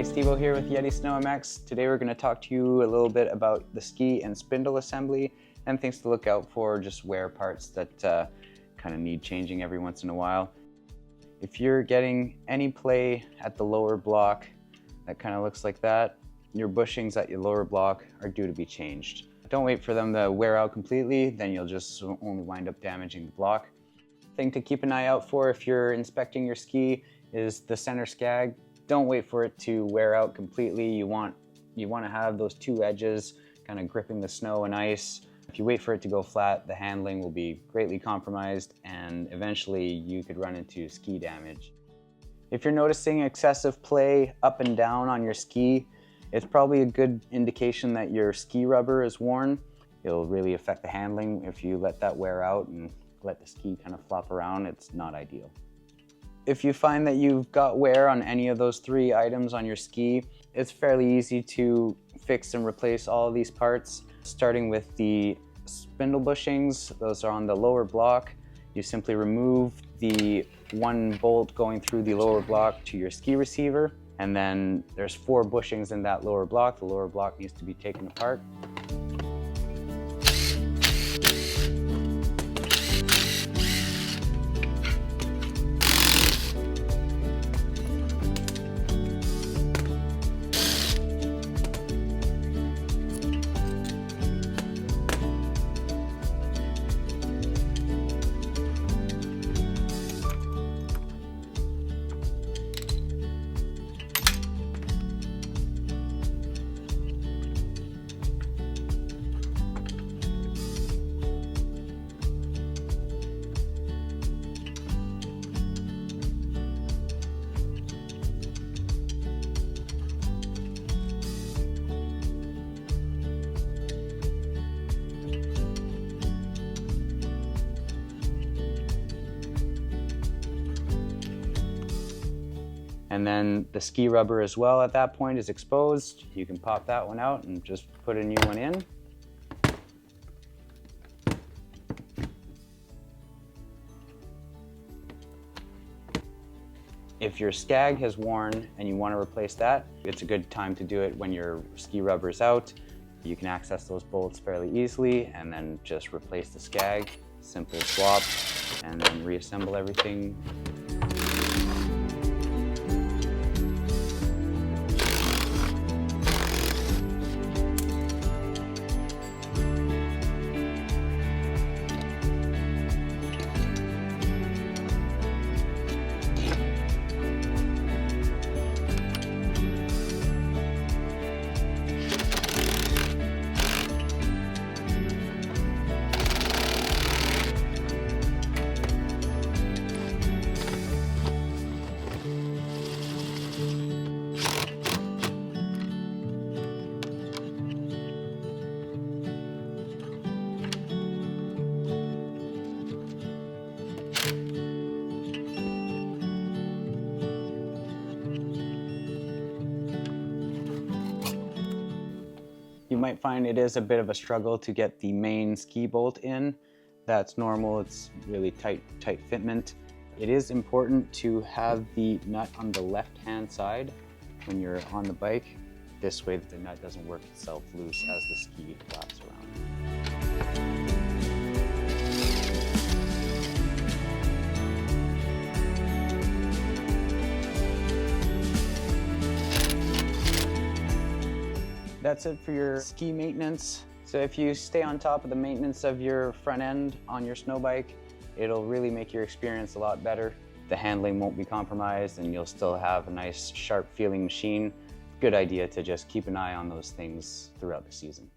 Stevo here with YETI Snow MX. Today we're going to talk to you a little bit about the ski and spindle assembly and things to look out for, just wear parts that kind of need changing every once in a while. If you're getting any play at the lower block that kind of looks like that, your bushings at your lower block are due to be changed. Don't wait for them to wear out completely, then you'll just only wind up damaging the block. Thing to keep an eye out for if you're inspecting your ski is the center skag. Don't wait for it to wear out completely. You want to have those two edges kind of gripping the snow and ice. If you wait for it to go flat, the handling will be greatly compromised and eventually you could run into ski damage. If you're noticing excessive play up and down on your ski, it's probably a good indication that your ski rubber is worn. It'll really affect the handling. If you let that wear out and let the ski kind of flop around, it's not ideal. If you find that you've got wear on any of those three items on your ski, it's fairly easy to fix and replace all of these parts. Starting with the spindle bushings, those are on the lower block. You simply remove the one bolt going through the lower block to your ski receiver, and then there's 4 bushings in that lower block. The lower block needs to be taken apart. And then the ski rubber as well at that point is exposed. You can pop that one out and just put a new one in. If your skag has worn and you want to replace that, it's a good time to do it when your ski rubber is out. You can access those bolts fairly easily and then just replace the skag. Simple swap and then reassemble everything. You might find it is a bit of a struggle to get the main ski bolt in. That's normal, it's really tight fitment. It is important to have the nut on the left-hand side when you're on the bike. This way the nut doesn't work itself loose as the ski flaps around. That's it for your ski maintenance. So if you stay on top of the maintenance of your front end on your snow bike, it'll really make your experience a lot better. The handling won't be compromised and you'll still have a nice sharp feeling machine. Good idea to just keep an eye on those things throughout the season.